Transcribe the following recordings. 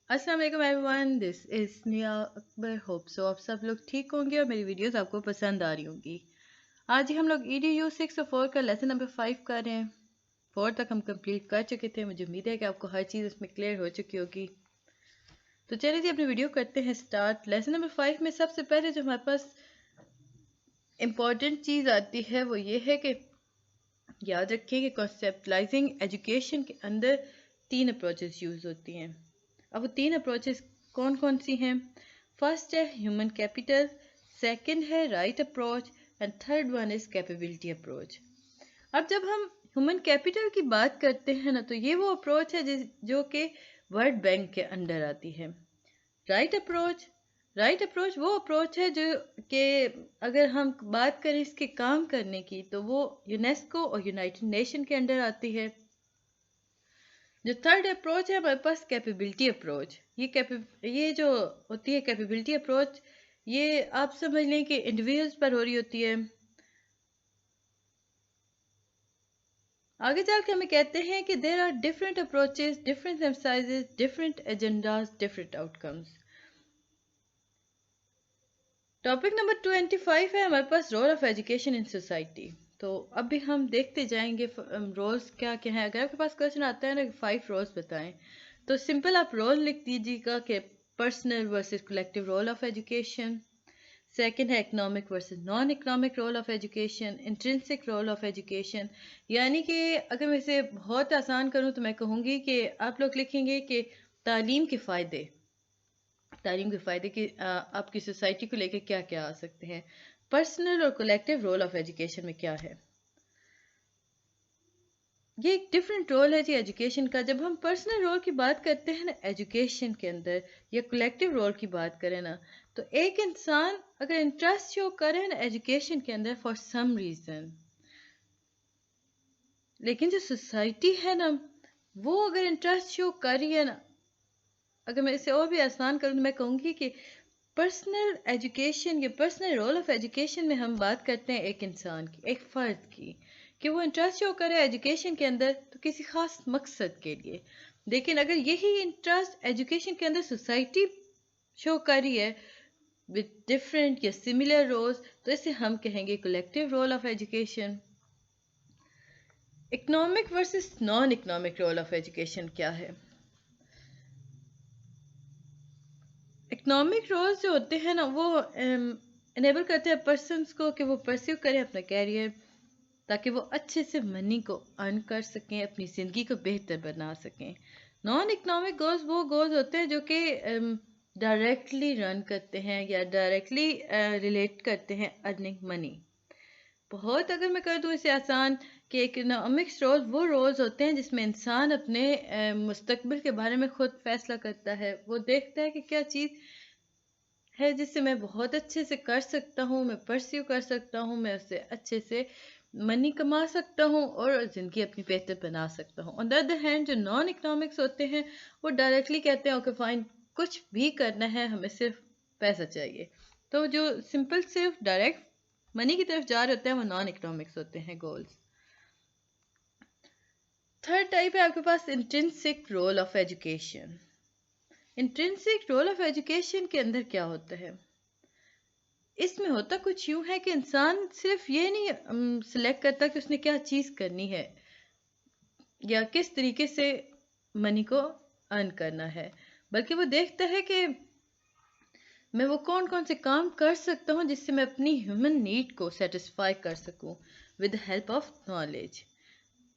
अस्सलाम वालेकुम everyone, this is निया अकबर। होप सो आप सब लोग ठीक होंगे और मेरी वीडियोस आपको पसंद आ रही होंगी। आज ही हम लोग EDU 6 और 4 का लेसन नंबर 5 कर रहे हैं। 4 तक हम कंप्लीट कर चुके थे। मुझे उम्मीद है कि आपको हर चीज़ उसमें क्लियर हो चुकी होगी। तो चलिए जी अपनी वीडियो करते हैं स्टार्ट। लेसन नंबर 5 में सबसे पहले जो हमारे पास इम्पॉर्टेंट चीज़ आती है वो ये है कि याद रखिए कि कॉन्सेप्टलाइजिंग एजुकेशन के अंदर 3 अप्रोचेस यूज़ होती हैं। अब वो 3 अप्रोचेस कौन कौन सी हैं? फर्स्ट है ह्यूमन कैपिटल, सेकंड है right approach and third one is capability approach. अब जब हम ह्यूमन कैपिटल की बात करते हैं ना, तो ये वो अप्रोच है जो कि वर्ल्ड बैंक के अंडर आती है। राइट अप्रोच वो अप्रोच है जो कि अगर हम बात करें इसके काम करने की, तो वो यूनेस्को और यूनाइटेड नेशन के अंडर आती है। जो थर्ड अप्रोच है हमारे पास कैपेबिलिटी अप्रोच। ये जो होती है कैपेबिलिटी अप्रोच, ये आप समझ लें कि इंडिविजुअल्स पर हो रही होती है। आगे चल के हमें कहते हैं कि there are different approaches, different emphasises, different agendas, different outcomes. Topic number 25 है हमारे पास role of education in society. तो अभी हम देखते जाएंगे रोल्स क्या क्या हैं। अगर आपके पास क्वेश्चन आता है ना 5 रोल्स बताएं, तो सिंपल आप रोल लिख दीजिएगा कि personal versus collective role of education. Second है economic versus non economic role of education, intrinsic role of education. यानी कि अगर मैं इसे बहुत आसान करूं तो मैं कहूँगी कि आप लोग लिखेंगे कि तालीम के फ़ायदे की आपकी सोसाइटी को लेकर क्या क्या आ सकते हैं। पर्सनल और कलेक्टिव रोल ऑफ एजुकेशन में क्या है, ये एक डिफरेंट रोल है जी एजुकेशन का। जब हम पर्सनल रोल की बात करते हैं ना एजुकेशन के अंदर, या कलेक्टिव रोल की बात करें ना, तो एक इंसान अगर इंटरेस्ट शो करे ना एजुकेशन के अंदर फॉर सम रीज़न, लेकिन जो सोसाइटी है ना वो अगर इंटरेस्ट शो कर रही है ना, अगर मैं इसे और भी आसान करूँ तो मैं कहूँगी कि पर्सनल एजुकेशन या पर्सनल रोल ऑफ एजुकेशन में हम बात करते हैं एक इंसान की, एक फ़र्द की, कि वो इंटरेस्ट शो करे एजुकेशन के अंदर तो किसी ख़ास मकसद के लिए। लेकिन अगर यही इंटरेस्ट एजुकेशन के अंदर सोसाइटी शो कर रही है विद डिफरेंट या सिमिलर रोल्स, तो इसे हम कहेंगे collective role of education. Economic versus non economic role of education क्या है? इकोनॉमिक रोल्स जो होते हैं ना वो इनेबल करते हैं पर्सनस को कि वो परस्यू करें अपना कैरियर, ताकि वो अच्छे से मनी को अर्न कर सकें, अपनी ज़िंदगी को बेहतर बना सकें। नॉन इकोनॉमिक गोल्स वो गोल्स होते हैं जो कि डायरेक्टली रन करते हैं या डायरेक्टली रिलेट करते हैं अर्निंग मनी। बहुत अगर मैं कर दूँ इसे आसान, कि इकोनॉमिक्स रोल वो रोल्स होते हैं जिसमें इंसान अपने मुस्तकबिल के बारे में ख़ुद फैसला करता है। वो देखता है कि क्या चीज़ है जिससे मैं बहुत अच्छे से कर सकता हूँ, मैं परस्यू कर सकता हूँ, मैं उससे अच्छे से मनी कमा सकता हूँ और ज़िंदगी अपनी बेहतर बना सकता हूँ। ऑन द अदर हैंड जो नॉन इकोनॉमिक्स होते हैं वो डायरेक्टली कहते हैं ओके फाइन, कुछ भी करना है, हमें सिर्फ पैसा चाहिए। तो जो सिंपल सिर्फ डायरेक्ट मनी की तरफ जा रहे होते हैं वो नॉन इकोनॉमिक्स होते हैं गोल्स। थर्ड टाइप है आपके पास intrinsic role of education. Intrinsic role of education के अंदर क्या होता है? इसमें होता कुछ यूं है कि इंसान सिर्फ ये नहीं सिलेक्ट करता कि उसने क्या चीज़ करनी है या किस तरीके से मनी को अर्न करना है, बल्कि वो देखता है कि मैं वो कौन कौन से काम कर सकता हूँ जिससे मैं अपनी ह्यूमन नीड को सेटिस्फाई कर सकूँ with the help of knowledge.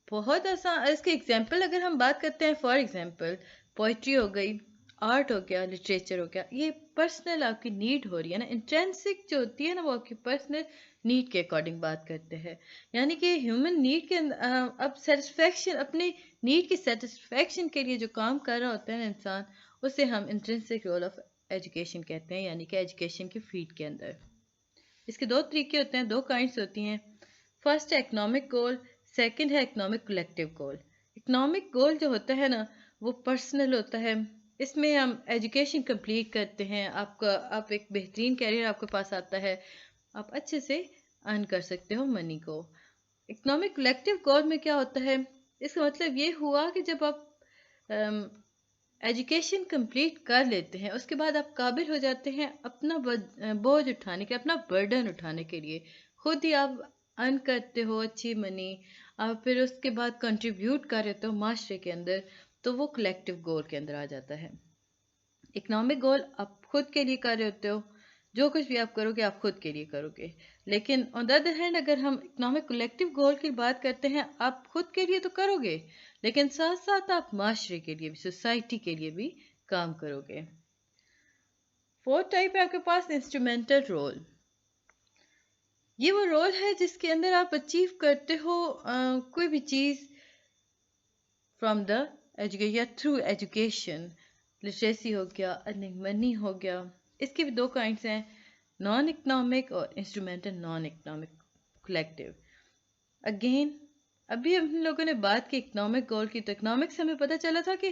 बहुत आसान इसके एग्जांपल अगर हम बात करते हैं, फॉर एग्जांपल पोइट्री हो गई, आर्ट हो गया, लिटरेचर हो गया, ये पर्सनल आपकी नीड हो रही है ना। इंट्रिंसिक जो होती है ना वो आपकी पर्सनल नीड के अकॉर्डिंग बात करते हैं। यानी कि ह्यूमन नीड के अब सेटिस्फेक्शन, अपनी नीड की सेटिस्फेक्शन के लिए जो काम कर रहा होता है ना इंसान, उसे हम इंट्रिंसिक रोल ऑफ एजुकेशन कहते हैं, यानी कि एजुकेशन के फील्ड के अंदर। इसके दो तरीके होते हैं, दो काइंड्स होती हैं। फर्स्ट है इकोनॉमिक गोल, सेकंड है इकोनॉमिक कलेक्टिव गोल। इकोनॉमिक गोल जो होता है ना वो पर्सनल होता है, इसमें हम एजुकेशन कंप्लीट करते हैं, आप एक बेहतरीन कैरियर आपके पास आता है, आप अच्छे से अर्न कर सकते हो मनी को। इकोनॉमिक कलेक्टिव गोल में क्या होता है? इसका मतलब ये हुआ कि जब आप ایجوکیشن کمپلیٹ کر لیتے ہیں اس کے بعد آپ قابل ہو جاتے ہیں اپنا بوجھ اٹھانے کے، اپنا برڈن اٹھانے کے لیے. خود ہی آپ ارن کرتے ہو اچھی منی، آپ پھر اس کے بعد کنٹریبیوٹ کر رہے ہو معاشرے کے اندر، تو وہ کلیکٹیو گول کے اندر آ جاتا ہے. اکنامک گول آپ خود کے لیے کر رہے ہوتے ہو، جو کچھ بھی آپ کرو گے آپ خود کے لیے کرو گے. لیکن آن دا ادر ہینڈ اگر ہم اکنامک کلیکٹیو گول کی بات کرتے ہیں، آپ خود کے لیے تو کرو گے لیکن ساتھ ساتھ آپ معاشرے کے لیے بھی، سوسائٹی کے لیے بھی کام کرو گے. فورتھ ٹائپ ہے آپ کے پاس انسٹرومینٹل رول. یہ وہ رول ہے جس کے اندر آپ اچیو کرتے ہو کوئی بھی چیز فرام دا ایجوکیشن یا تھرو ایجوکیشن. لٹریسی ہو گیا، ارننگ منی ہو گیا. اس کے بھی دو کائنڈس ہیں، نان اکنامک اور instrumental naan economic collective. Again ابھی ہم لوگوں نے بات کی اکنامک گول کی، تو اکنامک سے ہمیں پتہ چلا تھا کہ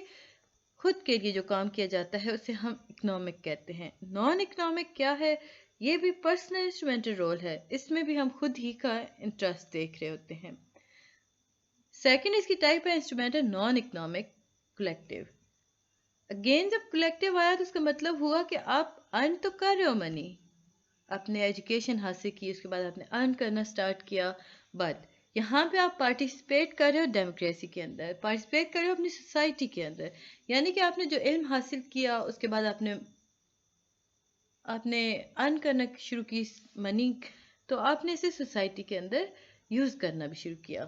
خود کے لیے جو کام کیا جاتا ہے اسے ہم اکنامک کہتے ہیں. نان اکنامک کیا ہے؟ یہ بھی پرسنل انسٹرومینٹل رول ہے، اس میں بھی ہم خود ہی کا انٹرسٹ دیکھ رہے ہوتے ہیں. سیکنڈ اس کی ٹائپ ہے instrumental naan economic collective. Again جب کلیکٹیو آیا تو اس کا مطلب ہوا کہ آپ ارن تو کر رہے ہو منی، آپ نے ایجوکیشن حاصل کی، اس کے بعد آپ نے ارن کرنا سٹارٹ کیا، بٹ یہاں پہ آپ پارٹیسپیٹ کر رہے ہو ڈیموکریسی کے اندر، پارٹیسپیٹ کر رہے ہو اپنی سوسائٹی کے اندر. یعنی کہ آپ نے جو علم حاصل کیا اس کے بعد آپ نے ارن کرنا شروع کی منی، تو آپ نے اسے سوسائٹی کے اندر یوز کرنا بھی شروع کیا.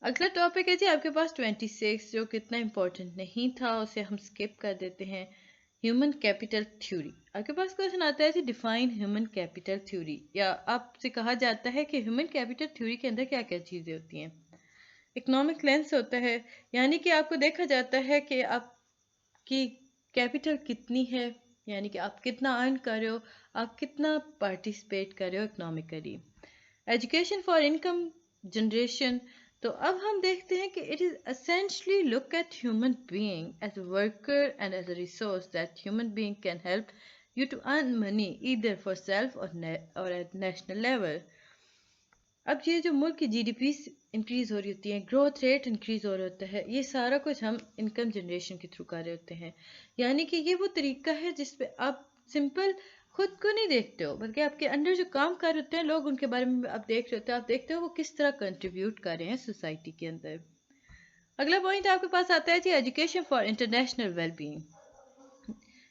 اگلا ٹاپک ہے جی آپ کے پاس 26 جو کتنا امپورٹنٹ نہیں تھا، اسے ہم سکپ کر دیتے ہیں. Human capital theory. آپ کے پاس کوشچن آتا ہے جی ڈیفائن ہیومن کیپٹل تھیوری، یا آپ سے کہا جاتا ہے کہ ہیومن کیپٹل تھیوری کے اندر کیا کیا چیزیں ہوتی ہیں. اکنامک لینس ہوتا ہے، یعنی کہ آپ کو دیکھا جاتا ہے کہ آپ کی کیپٹل کتنی ہے، یعنی کہ آپ کتنا ارن کر رہے ہو، آپ کتنا پارٹیسپیٹ کر رہے ہو economically. Education for income generation. تو اب ہم دیکھتے ہیں کہ it is essentially look at human being as a worker and as a resource that human being can help you to earn money either for self or at national level. اب یہ جو ملک کی جی ڈی پی انکریز ہو رہی ہوتی ہے، growth rate increase ہو رہا ہوتا ہے، یہ سارا کچھ ہم انکم جنریشن کے تھرو کر رہے ہوتے ہیں. یعنی کہ یہ وہ طریقہ ہے جس پہ آپ سمپل خود کو نہیں دیکھتے ہو، بلکہ آپ کے انڈر جو کام کر رہے ہوتے ہیں لوگ، ان کے بارے میں آپ دیکھ رہے ہوتے ہیں، آپ دیکھتے ہو وہ کس طرح کنٹریبیوٹ کر رہے ہیں سوسائٹی کے اندر. اگلا پوائنٹ آپ کے پاس آتا ہے جی education for international well being.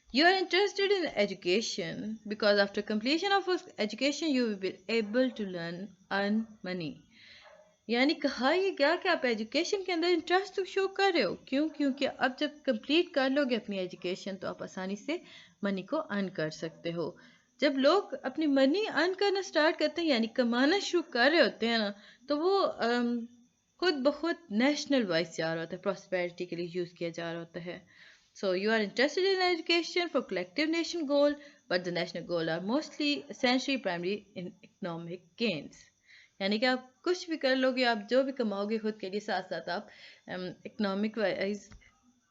You are interested in education because after completion of education you will be able to earn money. یعنی کہا یہ گیا کہ آپ ایجوکیشن کے اندر انٹرسٹ شو کر رہے ہو. کیوں؟ کیونکہ اب جب کمپلیٹ کر لو گے اپنی ایجوکیشن تو آپ آسانی سے منی کو ارن کر سکتے ہو. جب لوگ اپنی منی ارن کرنا سٹارٹ کرتے ہیں، یعنی کمانا شروع کر رہے ہوتے ہیں نا، تو وہ خود بخود نیشنل وائز جا رہا ہوتا ہے، پراسپیرٹی کے لیے یوز کیا جا رہا ہوتا ہے. So you are interested in education for collective nation goal, but the national goal are mostly essentially primary in economic gains. یعنی کہ آپ کچھ بھی کر لو گے، آپ جو بھی کماؤ گے خود کے لیے، ساتھ ساتھ آپ اکنامک وائز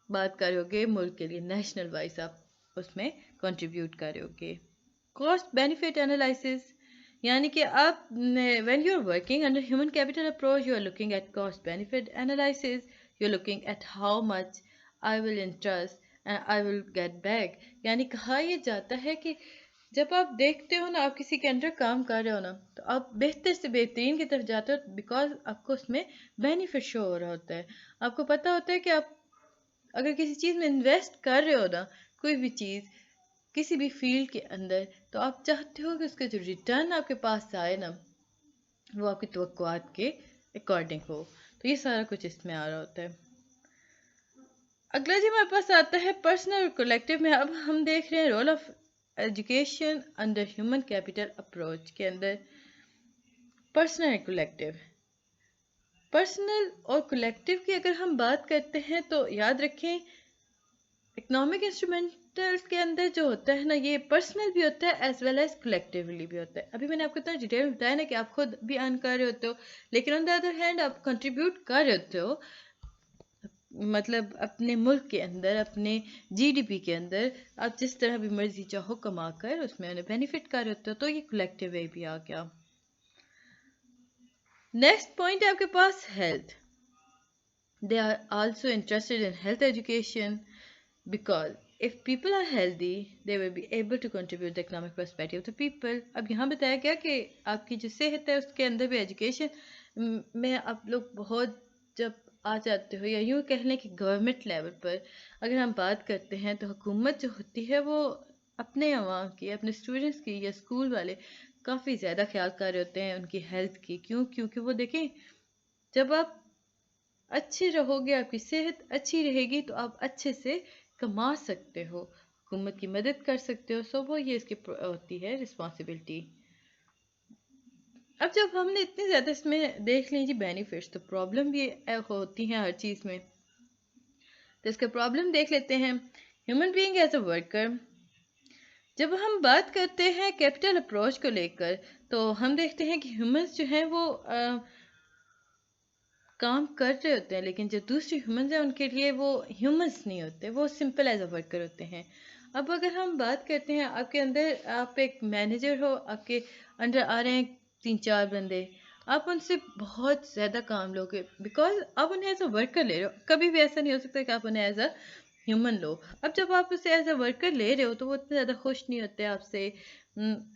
بات کر رہے ہوگے، ملک کے لیے نیشنل وائز آپ اس میں کنٹریبیوٹ کر رہے ہوگے. Cost benefit analysis. یعنی کہ آپ when you are working under human capital approach you are looking at cost benefit analysis, you are looking at how much I will interest and I will get back. یعنی کہا یہ جاتا ہے کہ جب آپ دیکھتے ہو نا، آپ کسی کے انڈر کام کر رہے ہو نا، تو آپ بہتر سے بہترین کی طرف جاتے ہو، بیکاز آپ کو اس میں بینیفٹ شو ہو رہا ہوتا ہے. آپ کو پتہ ہوتا ہے کہ آپ اگر کسی چیز میں انویسٹ کر رہے ہو نا، کوئی بھی چیز کسی بھی فیلڈ کے اندر، تو آپ چاہتے ہو کہ اس کا جو ریٹرن آپ کے پاس آئے نا، وہ آپ کی توقعات کے اکارڈنگ ہو. تو یہ سارا کچھ اس میں آ رہا ہوتا ہے. اگلا جی ہمارے پاس آتا ہے پرسنل اور کولیکٹیو میں. اب ہم دیکھ رہے ہیں role of education under human capital approach کے اندر پرسنل اور کولیکٹیو. پرسنل اور کولیکٹیو کی اگر ہم بات کرتے ہیں تو یاد رکھیں اکنامک انسٹرومنٹل کے اندر جو ہوتا ہے نا، یہ پرسنل بھی ہوتا ہے ایز ویل ایز کولیکٹیولی بھی ہوتا ہے. ابھی میں نے آپ کو اتنا ڈیٹیل میں بتایا نا کہ آپ خود بھی ارن کر رہے ہوتے ہو، لیکن آن دا ادر ہینڈ آپ کنٹریبیوٹ کر رہے ہوتے ہو، مطلب اپنے ملک کے اندر، اپنے جی ڈی پی کے اندر آپ جس طرح بھی مرضی چاہو کما کر اس میں انہیں بینیفٹ کر رہے ہوتے ہو، تو یہ کولیکٹیو وے بھی آ گیا. نیکسٹ پوائنٹ ہے آپ کے پاس health. They are also interested in health education because if people are healthy, they will be able to contribute the economic prosperity of the people. अब यहाँ बताया गया कि आपकी जो सेहत है उसके अंदर भी एजुकेशन में आप लोग बहुत जब आ जाते हो, या यूँ कह लें कि गवर्नमेंट लेवल पर अगर हम बात करते हैं तो हुकूमत जो होती है वो अपने अवाम की, अपने स्टूडेंट्स की या स्कूल वाले काफ़ी ज़्यादा ख्याल कर रहे होते हैं उनकी हेल्थ की। क्यों? क्योंकि वो देखें, जब आप अच्छे रहोगे, आपकी सेहत अच्छी रहेगी तो आप अच्छे से कमा सकते हो, हुकूमत की मदद कर सकते हो। सो वो ये इसकी होती है रिस्पॉन्सिबिलिटी। अब जब हमने इतनी ज़्यादा इसमें देख लीजिए बेनिफिट्स, तो प्रॉब्लम भी होती हैं हर चीज़ में। तो इसका प्रॉब्लम देख लेते हैं। Human being as a worker, जब हम बात करते हैं कैपिटल अप्रोच को लेकर, तो हम देखते हैं कि ह्यूमंस जो हैं वो काम कर रहे होते हैं, लेकिन जो दूसरे ह्यूमंस हैं उनके लिए वो ह्यूमंस नहीं होते, वो सिंपल एज अ वर्कर होते हैं। अब अगर हम बात करते हैं, आपके अंदर आप एक मैनेजर हो, आपके अंडर आ रहे हैं 3-4 बंदे, आप उनसे बहुत ज़्यादा काम लोगे बिकॉज आप उन्हें एज अ वर्कर ले रहे हो। कभी भी ऐसा नहीं हो सकता कि आप उन्हें एज अ ह्यूमन लो। अब जब आप उसे एज अ वर्कर ले रहे हो तो वो इतने ज़्यादा खुश नहीं होते आपसे,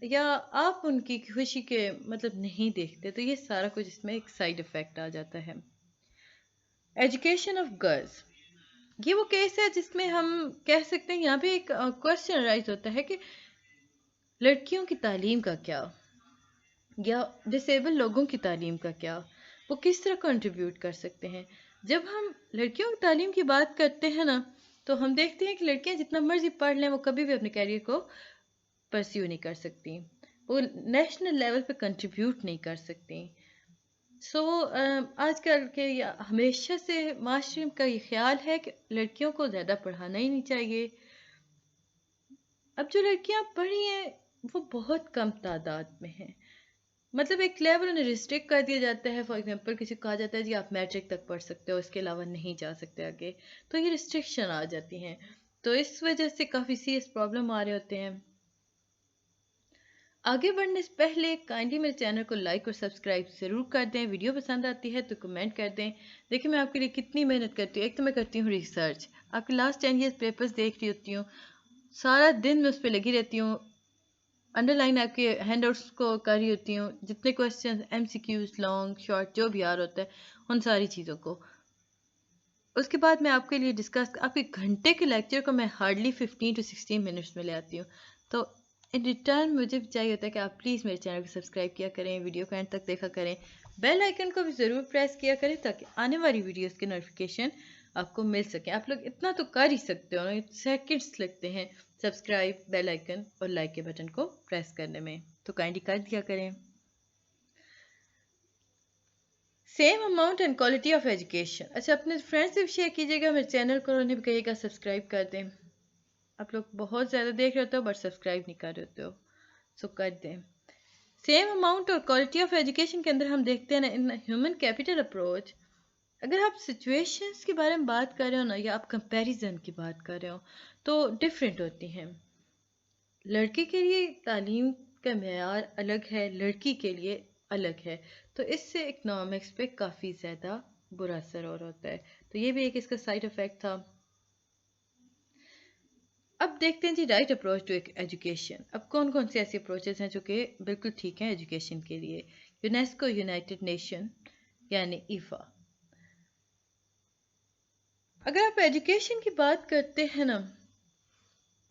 या आप उनकी खुशी के मतलब नहीं देखते, तो ये सारा कुछ इसमें एक साइड इफ़ेक्ट आ जाता है। एजुकेशन ऑफ गर्ल्स, ये वो केस है जिसमें हम कह सकते हैं, यहाँ पे एक क्वेश्चन राइज होता है कि लड़कियों की तालीम का क्या, या डिसेबल लोगों की तालीम का क्या, वो किस तरह कंट्रीब्यूट कर सकते हैं। जब हम लड़कियों की तालीम की बात करते हैं ना, तो हम देखते हैं कि लड़कियां जितना मर्जी पढ़ लें, वो कभी भी अपने कैरियर को परस्यू नहीं कर सकती, वो नेशनल लेवल पे कंट्रीब्यूट नहीं कर सकती। आजकल के या हमेशा से माशरे का ये ख्याल है कि लड़कियों को ज़्यादा पढ़ाना ही नहीं चाहिए। अब जो लड़कियां पढ़ी हैं वो बहुत कम तादाद में हैं, मतलब एक लेवल उन्हें रिस्ट्रिक्ट कर दिया जाता है। फॉर एग्जांपल किसी को कहा जाता है जी आप मैट्रिक तक पढ़ सकते हो, इसके अलावा नहीं जा सकते आगे, तो ये रिस्ट्रिक्शन आ जाती हैं। तो इस वजह से काफ़ी सीरियस प्रॉब्लम आ रहे होते हैं। आगे बढ़ने से पहले काइंडली मेरे चैनल को लाइक और सब्सक्राइब ज़रूर कर दें। वीडियो पसंद आती है तो कमेंट कर दें। देखिए मैं आपके लिए कितनी मेहनत करती हूँ। एक तो मैं करती हूँ रिसर्च, आपके लास्ट 10 ईयर्स पेपर्स देख रही होती हूँ, सारा दिन मैं उस पर लगी रहती हूँ, अंडरलाइन आपके हैंडआउट्स को कर रही होती हूँ, जितने क्वेश्चन MCQs लॉन्ग शॉर्ट जो भी यार होता है उन सारी चीज़ों को। उसके बाद मैं आपके लिए डिस्कस, आपके घंटे के लेक्चर को मैं हार्डली 15 to 16 मिनट्स में ले आती हूँ। तो इन रिटर्न मुझे चाहिए होता है कि आप प्लीज़ मेरे चैनल को सब्सक्राइब किया करें, वीडियो को एंड तक देखा करें, बेल आइकन को भी ज़रूर प्रेस किया करें ताकि आने वाली वीडियोस के नोटिफिकेशन आपको मिल सके। आप लोग इतना तो कर ही सकते हो ना, सेकंड्स लगते हैं सब्सक्राइब, बेल आइकन और लाइक के बटन को प्रेस करने में, तो काइंडली कर दिया करें। Same amount and quality of education, अच्छा अपने फ्रेंड्स से भी शेयर कीजिएगा, मेरे चैनल को उन्हें भी कहिएगा सब्सक्राइब कर दें। आप लोग बहुत ज़्यादा देख रहे होते हो बट सब्सक्राइब नहीं कर रहे होते हो, सो कर दें। सेम अमाउंट और क्वालिटी ऑफ एजुकेशन के अंदर हम देखते हैं ना, इन ह्यूमन कैपिटल अप्रोच, अगर आप सिचुएशंस के बारे में बात कर रहे हो ना, या आप कंपैरिजन की बात कर रहे हो, तो डिफरेंट होती हैं। लड़के के लिए तालीम का मेयार अलग है, लड़की के लिए अलग है, तो इससे इकनॉमिक्स पे काफ़ी ज़्यादा बुरा असर और होता है। तो ये भी एक इसका साइड इफ़ेक्ट था। अब देखते हैं जी राइट अप्रोच टू एजुकेशन। अब कौन कौन से ऐसे अप्रोचेस हैं जो कि बिल्कुल ठीक हैं एजुकेशन के लिए। यूनेस्को, यूनाइटेड नेशन यानी ईफा, अगर आप एजुकेशन की बात करते हैं ना,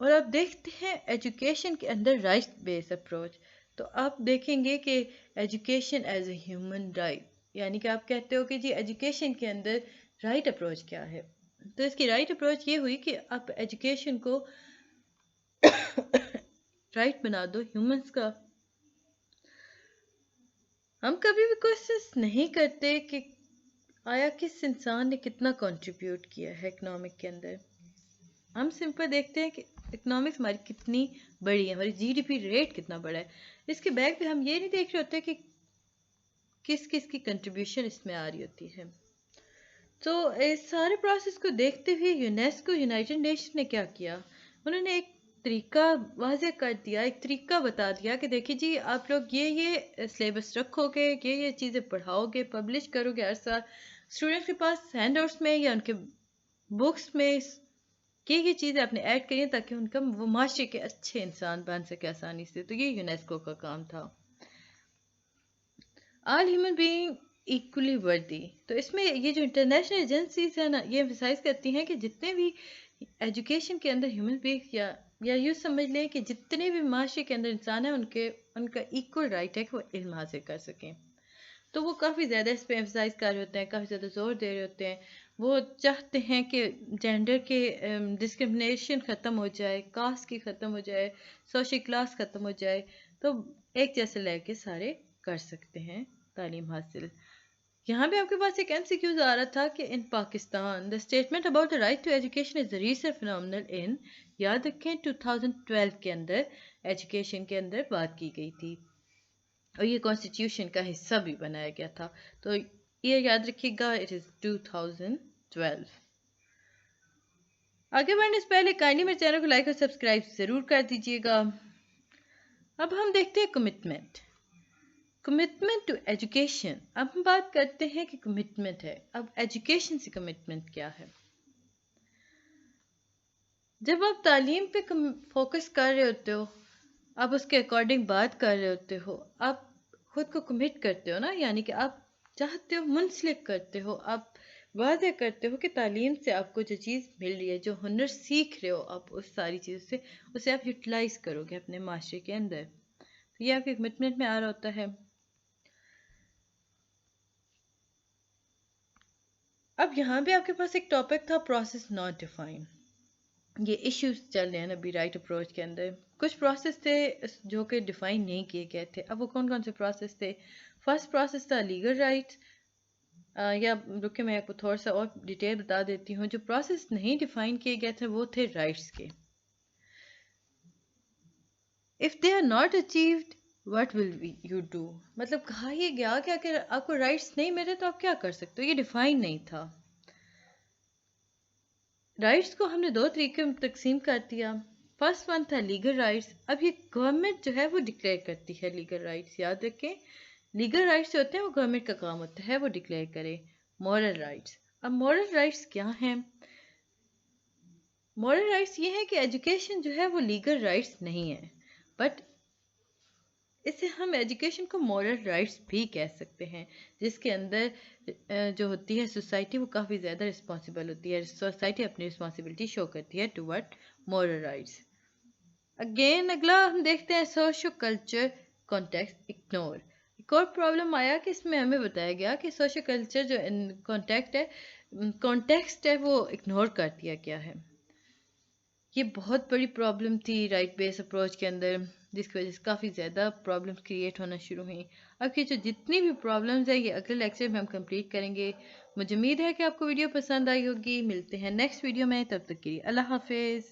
और आप देखते हैं एजुकेशन के अंदर राइट बेस्ड अप्रोच, तो आप देखेंगे कि education as a human right, यानी कि आप कहते हो कि जी एजुकेशन के अंदर राइट अप्रोच क्या है। तो इसकी राइट अप्रोच ये हुई कि आप एजुकेशन को राइट बना दो ह्यूमंस का। हम कभी भी क्वेश्चन नहीं करते कि आया किस इंसान ने कितना कंट्रीब्यूट किया है इकोनॉमिक के अंदर। हम सिंपल देखते हैं कि इकोनॉमिक्स हमारी कितनी बड़ी है, हमारी GDP रेट कितना बड़ा है, इसके बैक पे हम ये नहीं देख रहे होते कि किस किस की कंट्रीब्यूशन इसमें आ रही होती है। तो इस सारे प्रोसेस को देखते हुए यूनेस्को, यूनाइटेड नेशन ने क्या किया, उन्होंने एक तरीका वाज़ेह कर दिया, एक तरीका बता दिया कि देखिए जी आप लोग ये सिलेबस रखोगे, ये चीज़ें पढ़ाओगे, पब्लिश करोगे हर साल, स्टूडेंट्स के पास हैंड आउट्स में या उनके बुक्स में ये चीज़ें आपने ऐड करी ताकि उनका वो माशरे के अच्छे इंसान बन सके आसानी से। तो ये यूनेस्को का काम था। ऑल ह्यूमन बीइंग इक्वली वर्दी, तो इसमें ये जो इंटरनेशनल एजेंसीज है ना, ये एम्फसाइज करती हैं कि जितने भी एजुकेशन के अंदर ह्यूमन बीइंग या यूँ समझ लें कि जितने भी माशरे के अंदर इंसान हैं उनका इक्वल राइट है कि वो इल्म हासिल कर सकें। तो वो काफ़ी ज़्यादा इस पर एम्फसाइज कर रहे होते हैं, काफ़ी ज़्यादा जोर दे रहे होते हैं। वो चाहते हैं कि जेंडर के डिस्क्रिमिनेशन ख़त्म हो जाए, कास्ट की ख़त्म हो जाए, सोशल क्लास ख़त्म हो जाए, तो एक जैसे लेके सारे कर सकते हैं तालीम हासिल। यहाँ पे आपके पास एक MCQ आ रहा था कि in Pakistan the statement about the right to education is recent phenomenal in, याद रखें 2012 के अंदर एजुकेशन के अंदर बात की गई थी और ये कॉन्स्टिट्यूशन का हिस्सा भी बनाया गया था। तो ये याद रखिएगा, इट इज़ 2012। आगे बढ़ने से पहले काइंडली मेरे चैनल को लाइक और सब्सक्राइब ज़रूर कर दीजिएगा। अब हम देखते हैं कमिटमेंट टू एजुकेशन। अब हम बात करते हैं कि कमिटमेंट है, अब एजुकेशन से कमिटमेंट क्या है। जब आप तालीम पे फोकस कर रहे होते हो, आप उसके अकॉर्डिंग बात कर रहे होते हो, आप खुद को कमिट करते हो ना, यानी कि आप चाहते हो, मुंसलिक करते हो, आप वादे करते हो कि तालीम से आपको जो चीज़ मिल रही है, जो हुनर सीख रहे हो आप, उस सारी चीज़ से उसे आप यूटिलाइज करोगे अपने माशरे के अंदर। तो ये आपके कमिटमेंट में आ रहा होता है। अब यहाँ पे आपके पास एक टॉपिक था प्रोसेस नॉट डिफाइन। ये इश्यूज चल रहे हैं अभी राइट अप्रोच के अंदर। कुछ प्रोसेस थे जो कि डिफाइन नहीं किए गए थे। अब वो कौन कौन से प्रोसेस थे? फर्स्ट प्रोसेस था लीगल राइट्स, या रुके मैं आपको थोड़ा सा और डिटेल बता देती हूँ। जो प्रोसेस नहीं डिफाइन किए गए थे वो थे राइट्स के। If they are not achieved what will you do, मतलब कहा ये गया कि अगर आपको राइट्स नहीं मिले तो आप क्या कर सकते हो, ये डिफाइन नहीं था। राइट्स को हमने दो तरीके में तकसीम कर दिया। फर्स्ट वन था लीगल राइट्स। अब ये गवर्नमेंट जो है वो डिक्लेयर करती है लीगल राइट्स, याद रखें। लीगल राइट्स जो होते हैं वो गवर्नमेंट का काम होता है वो डिक्लेयर करे। मॉरल राइट्स, अब मॉरल राइट्स क्या हैं? मॉरल राइट्स ये है कि एजुकेशन जो है वो लीगल राइट्स नहीं है, बट इसे हम एजुकेशन को मॉरल राइट्स भी कह सकते हैं, जिसके अंदर जो होती है सोसाइटी वो काफ़ी ज़्यादा रिस्पॉन्सिबल होती है। सोसाइटी अपनी रिस्पॉन्सिबिलिटी शो करती है टुवर्ड मॉरल राइट्स। अगेन अगला हम देखते हैं सोशो कल्चर कॉन्टेक्स्ट इग्नोर। एक और प्रॉब्लम आया कि इसमें हमें बताया गया कि सोशो कल्चर जो कॉन्टेक्स्ट है वो इग्नोर कर दिया गया है। ये बहुत बड़ी प्रॉब्लम थी राइट बेस अप्रोच के अंदर, जिसकी वजह से काफ़ी ज़्यादा प्रॉब्लम्स क्रिएट होना शुरू हुई। अब ये जो जितनी भी प्रॉब्लम्स है ये अगले लेक्चर में हम कंप्लीट करेंगे। मुझे उम्मीद है कि आपको वीडियो पसंद आई होगी। मिलते हैं नेक्स्ट वीडियो में, तब तक के लिए अल्लाह हाफिज़।